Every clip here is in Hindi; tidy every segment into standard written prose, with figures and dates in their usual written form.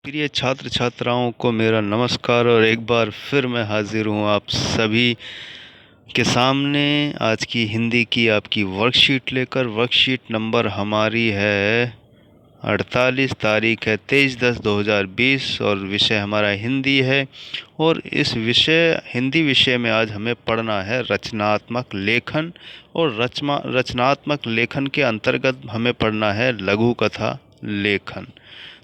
प्रिय छात्र छात्राओं को मेरा नमस्कार और एक बार फिर मैं हाजिर हूँ आप सभी के सामने आज की हिंदी की आपकी वर्कशीट लेकर। वर्कशीट नंबर हमारी है 48, तारीख है 23/10/2020 और विषय हमारा हिंदी है। और इस हिंदी विषय में आज हमें पढ़ना है रचनात्मक लेखन। और रचनात्मक लेखन के अंतर्गत हमें पढ़ना है लघु कथा लेखन।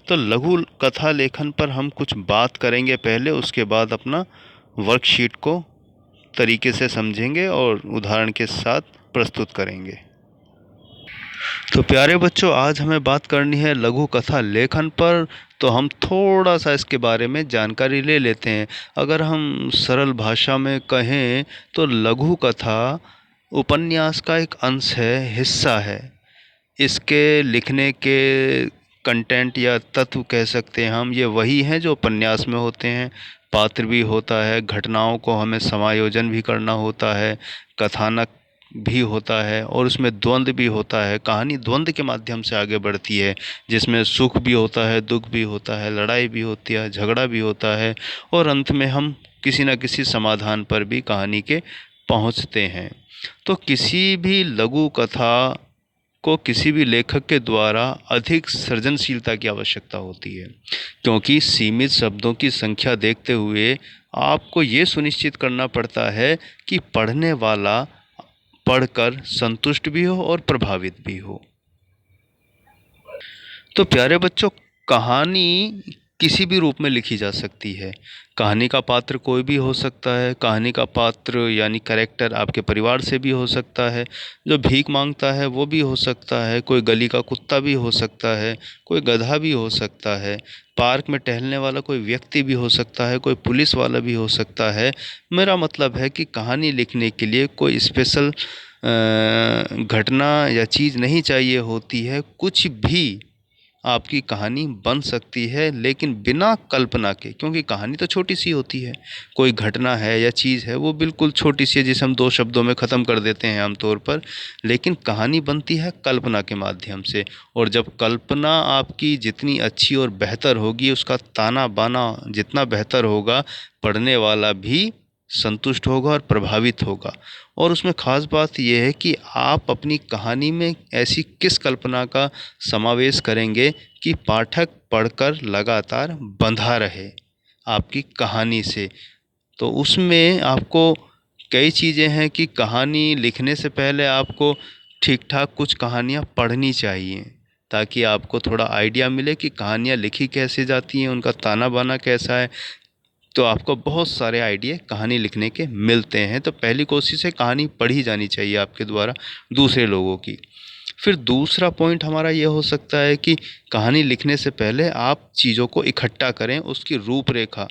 तो लघु कथा लेखन पर हम कुछ बात करेंगे पहले, उसके बाद अपना वर्कशीट को तरीके से समझेंगे और उदाहरण के साथ प्रस्तुत करेंगे। तो प्यारे बच्चों, आज हमें बात करनी है लघु कथा लेखन पर। तो हम थोड़ा सा इसके बारे में जानकारी ले लेते हैं। अगर हम सरल भाषा में कहें तो लघु कथा उपन्यास का एक अंश है, हिस्सा है। इसके लिखने के कंटेंट या तत्व कह सकते हैं हम, ये वही हैं जो उपन्यास में होते हैं। पात्र भी होता है, घटनाओं को हमें समायोजन भी करना होता है, कथानक भी होता है और उसमें द्वंद्व भी होता है। कहानी द्वंद्व के माध्यम से आगे बढ़ती है, जिसमें सुख भी होता है, दुख भी होता है, लड़ाई भी होती है, झगड़ा भी होता है और अंत में हम किसी न किसी समाधान पर भी कहानी के पहुंचते हैं। तो किसी भी लघु कथा को किसी भी लेखक के द्वारा अधिक सृजनशीलता की आवश्यकता होती है, क्योंकि सीमित शब्दों की संख्या देखते हुए आपको ये सुनिश्चित करना पड़ता है कि पढ़ने वाला पढ़कर संतुष्ट भी हो और प्रभावित भी हो। तो प्यारे बच्चों, कहानी किसी भी रूप में लिखी जा सकती है। कहानी का पात्र कोई भी हो सकता है। कहानी का पात्र यानी कैरेक्टर आपके परिवार से भी हो सकता है। जो भीख मांगता है वो भी हो सकता है। कोई गली का कुत्ता भी हो सकता है। कोई गधा भी हो सकता है। पार्क में टहलने वाला कोई व्यक्ति भी हो सकता है। कोई पुलिस वाला भी हो सकता है। मेरा मतलब है कि कहानी लिखने के लिए कोई स्पेशल घटना या चीज़ नहीं चाहिए होती है। कुछ भी आपकी कहानी बन सकती है, लेकिन बिना कल्पना के, क्योंकि कहानी तो छोटी सी होती है। कोई घटना है या चीज़ है वो बिल्कुल छोटी सी है, जिसे हम 2 शब्दों में ख़त्म कर देते हैं आमतौर पर। लेकिन कहानी बनती है कल्पना के माध्यम से, और जब कल्पना आपकी जितनी अच्छी और बेहतर होगी, उसका ताना बाना जितना बेहतर होगा, पढ़ने वाला भी संतुष्ट होगा और प्रभावित होगा। और उसमें ख़ास बात यह है कि आप अपनी कहानी में ऐसी किस कल्पना का समावेश करेंगे कि पाठक पढ़कर लगातार बंधा रहे आपकी कहानी से। तो उसमें आपको कई चीज़ें हैं कि कहानी लिखने से पहले आपको ठीक ठाक कुछ कहानियाँ पढ़नी चाहिए, ताकि आपको थोड़ा आइडिया मिले कि कहानियाँ लिखी कैसे जाती हैं, उनका ताना बाना कैसा है। तो आपको बहुत सारे आइडिया कहानी लिखने के मिलते हैं। तो पहली कोशिश है कहानी पढ़ी जानी चाहिए आपके द्वारा दूसरे लोगों की। फिर दूसरा पॉइंट हमारा ये हो सकता है कि कहानी लिखने से पहले आप चीज़ों को इकट्ठा करें, उसकी रूपरेखा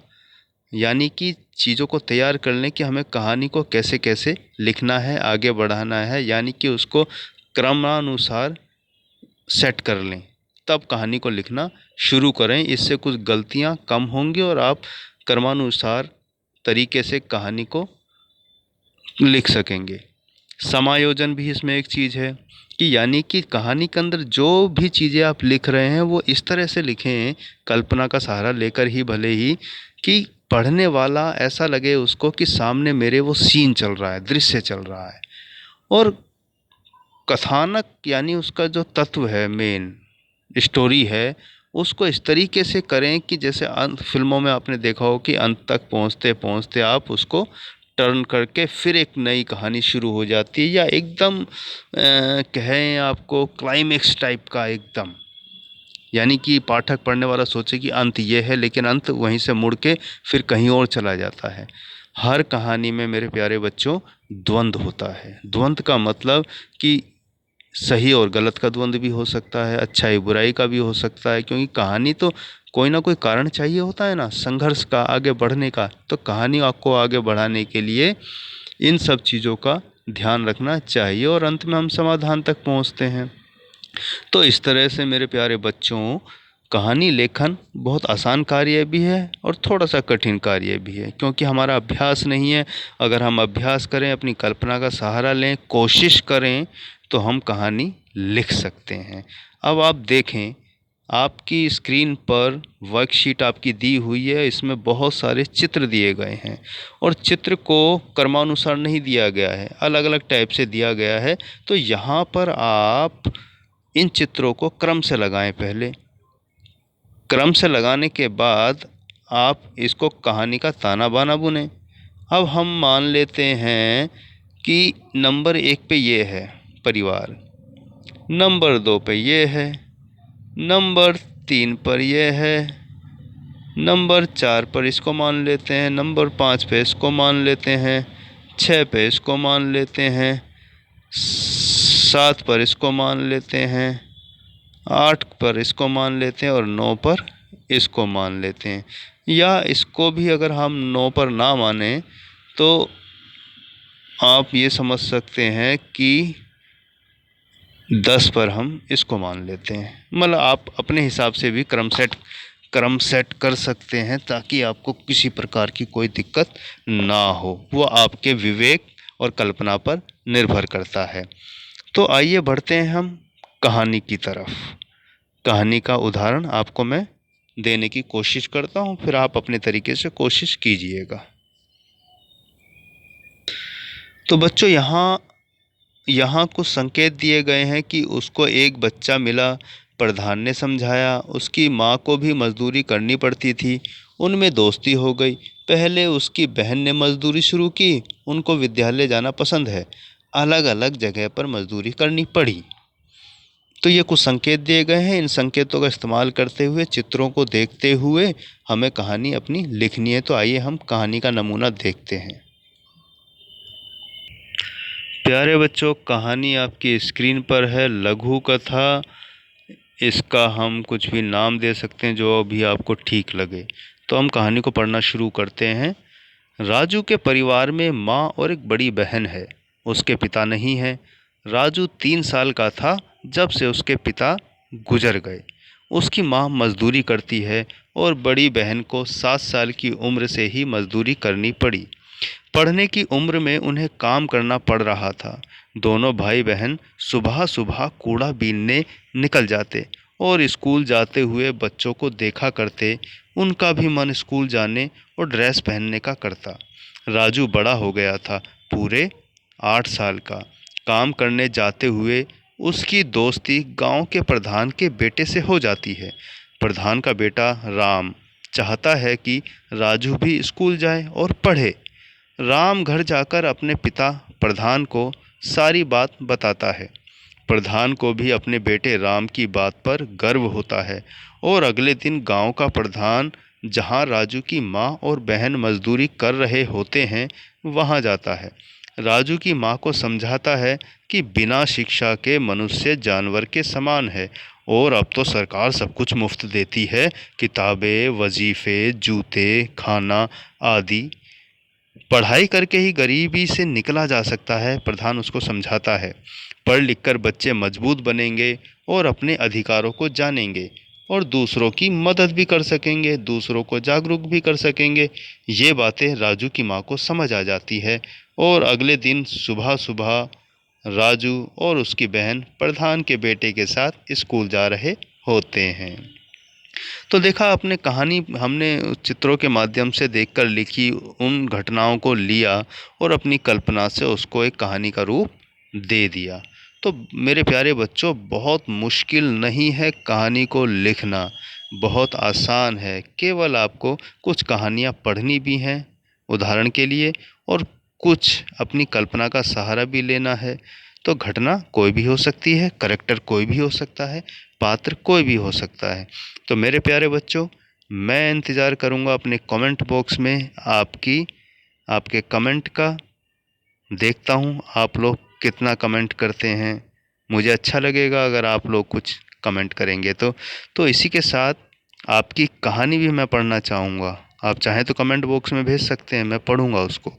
यानी कि चीज़ों को तैयार कर लें कि हमें कहानी को कैसे कैसे लिखना है, आगे बढ़ाना है, यानी कि उसको क्रमानुसार सेट कर लें, तब कहानी को लिखना शुरू करें। इससे कुछ गलतियाँ कम होंगी और आप क्रमानुसार तरीके से कहानी को लिख सकेंगे। समायोजन भी इसमें एक चीज़ है कि यानी कि कहानी के अंदर जो भी चीज़ें आप लिख रहे हैं वो इस तरह से लिखें, कल्पना का सहारा लेकर ही भले ही, कि पढ़ने वाला ऐसा लगे उसको कि सामने मेरे वो सीन चल रहा है, दृश्य चल रहा है। और कथानक यानी उसका जो तत्व है, मेन स्टोरी है, उसको इस तरीके से करें कि जैसे अंत फिल्मों में आपने देखा हो कि अंत तक पहुंचते पहुंचते आप उसको टर्न करके फिर एक नई कहानी शुरू हो जाती है, या एकदम कहें आपको क्लाइमेक्स टाइप का एकदम, यानी कि पाठक पढ़ने वाला सोचे कि अंत ये है, लेकिन अंत वहीं से मुड़ के फिर कहीं और चला जाता है। हर कहानी में मेरे प्यारे बच्चों द्वंद्व होता है। द्वंद्व का मतलब कि सही और गलत का द्वंद्व भी हो सकता है, अच्छाई बुराई का भी हो सकता है, क्योंकि कहानी तो कोई ना कोई कारण चाहिए होता है ना, संघर्ष का, आगे बढ़ने का। तो कहानी आपको आगे बढ़ाने के लिए इन सब चीज़ों का ध्यान रखना चाहिए और अंत में हम समाधान तक पहुंचते हैं। तो इस तरह से मेरे प्यारे बच्चों, कहानी लेखन बहुत आसान कार्य भी है और थोड़ा सा कठिन कार्य भी है, क्योंकि हमारा अभ्यास नहीं है। अगर हम अभ्यास करें, अपनी कल्पना का सहारा लें, कोशिश करें, तो हम कहानी लिख सकते हैं। अब आप देखें आपकी स्क्रीन पर वर्कशीट आपकी दी हुई है, इसमें बहुत सारे चित्र दिए गए हैं और चित्र को क्रमानुसार नहीं दिया गया है, अलग अलग टाइप से दिया गया है। तो यहाँ पर आप इन चित्रों को क्रम से लगाएं। पहले क्रम से लगाने के बाद आप इसको कहानी का ताना बाना बुनें। अब हम मान लेते हैं कि नंबर 1 पे ये है परिवार, नंबर 2 पे ये है, नंबर 3 पर ये है, नंबर 4 पर इसको मान लेते हैं, नंबर 5 पे इसको मान लेते हैं, 6 पे इसको मान लेते हैं, 7 पर इसको मान लेते हैं, 8 पर इसको मान लेते हैं और 9 पर इसको मान लेते हैं। या इसको भी अगर हम 9 पर ना माने तो आप ये समझ सकते हैं कि 10 पर हम इसको मान लेते हैं। मतलब आप अपने हिसाब से भी क्रम सेट कर सकते हैं ताकि आपको किसी प्रकार की कोई दिक्कत ना हो। वो आपके विवेक और कल्पना पर निर्भर करता है। तो आइए बढ़ते हैं हम कहानी की तरफ। कहानी का उदाहरण आपको मैं देने की कोशिश करता हूँ, फिर आप अपने तरीके से कोशिश कीजिएगा। तो बच्चों यहाँ कुछ संकेत दिए गए हैं कि उसको एक बच्चा मिला, प्रधान ने समझाया, उसकी माँ को भी मजदूरी करनी पड़ती थी, उनमें दोस्ती हो गई। पहले उसकी बहन ने मजदूरी शुरू की, उनको विद्यालय जाना पसंद है, अलग अलग जगह पर मजदूरी करनी पड़ी। तो ये कुछ संकेत दिए गए हैं। इन संकेतों का इस्तेमाल करते हुए, चित्रों को देखते हुए हमें कहानी अपनी लिखनी है। तो आइए हम कहानी का नमूना देखते हैं। प्यारे बच्चों, कहानी आपकी स्क्रीन पर है, लघु कथा। इसका हम कुछ भी नाम दे सकते हैं जो भी आपको ठीक लगे। तो हम कहानी को पढ़ना शुरू करते हैं। राजू के परिवार में माँ और एक बड़ी बहन है। उसके पिता नहीं है। राजू 3 साल का था जब से उसके पिता गुजर गए। उसकी माँ मजदूरी करती है और बड़ी बहन को 7 साल की उम्र से ही मजदूरी करनी पड़ी। पढ़ने की उम्र में उन्हें काम करना पड़ रहा था। दोनों भाई बहन सुबह सुबह कूड़ा बीनने निकल जाते और स्कूल जाते हुए बच्चों को देखा करते। उनका भी मन स्कूल जाने और ड्रेस पहनने का करता। राजू बड़ा हो गया था, पूरे 8 साल का। काम करने जाते हुए उसकी दोस्ती गांव के प्रधान के बेटे से हो जाती है। प्रधान का बेटा राम चाहता है कि राजू भी स्कूल जाए और पढ़े। राम घर जाकर अपने पिता प्रधान को सारी बात बताता है। प्रधान को भी अपने बेटे राम की बात पर गर्व होता है और अगले दिन गांव का प्रधान जहां राजू की माँ और बहन मजदूरी कर रहे होते हैं वहां जाता है। राजू की माँ को समझाता है कि बिना शिक्षा के मनुष्य जानवर के समान है और अब तो सरकार सब कुछ मुफ्त देती है, किताबें, वजीफे, जूते, खाना आदि। पढ़ाई करके ही गरीबी से निकला जा सकता है, प्रधान उसको समझाता है। पढ़ लिख कर बच्चे मजबूत बनेंगे और अपने अधिकारों को जानेंगे और दूसरों की मदद भी कर सकेंगे, दूसरों को जागरूक भी कर सकेंगे। ये बातें राजू की माँ को समझ आ जाती है और अगले दिन सुबह सुबह राजू और उसकी बहन प्रधान के बेटे के साथ स्कूल जा रहे होते हैं। तो देखा आपने, कहानी हमने चित्रों के माध्यम से देखकर लिखी, उन घटनाओं को लिया और अपनी कल्पना से उसको एक कहानी का रूप दे दिया। तो मेरे प्यारे बच्चों, बहुत मुश्किल नहीं है कहानी को लिखना, बहुत आसान है। केवल आपको कुछ कहानियाँ पढ़नी भी हैं उदाहरण के लिए और कुछ अपनी कल्पना का सहारा भी लेना है। तो घटना कोई भी हो सकती है, करैक्टर कोई भी हो सकता है, पात्र कोई भी हो सकता है। तो मेरे प्यारे बच्चों, मैं इंतज़ार करूंगा अपने कमेंट बॉक्स में आपके कमेंट का। देखता हूं आप लोग कितना कमेंट करते हैं। मुझे अच्छा लगेगा अगर आप लोग कुछ कमेंट करेंगे तो इसी के साथ आपकी कहानी भी मैं पढ़ना चाहूँगा। आप चाहें तो कमेंट बॉक्स में भेज सकते हैं, मैं पढ़ूंगा उसको,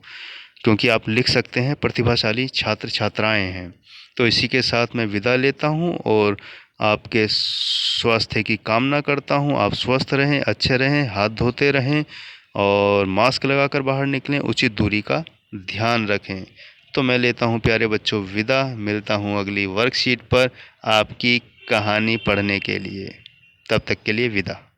क्योंकि आप लिख सकते हैं, प्रतिभाशाली छात्र छात्राएं हैं। तो इसी के साथ मैं विदा लेता हूं और आपके स्वास्थ्य की कामना करता हूं। आप स्वस्थ रहें, अच्छे रहें, हाथ धोते रहें और मास्क लगाकर बाहर निकलें, उचित दूरी का ध्यान रखें। तो मैं लेता हूं प्यारे बच्चों विदा, मिलता हूं अगली वर्कशीट पर आपकी कहानी पढ़ने के लिए। तब तक के लिए विदा।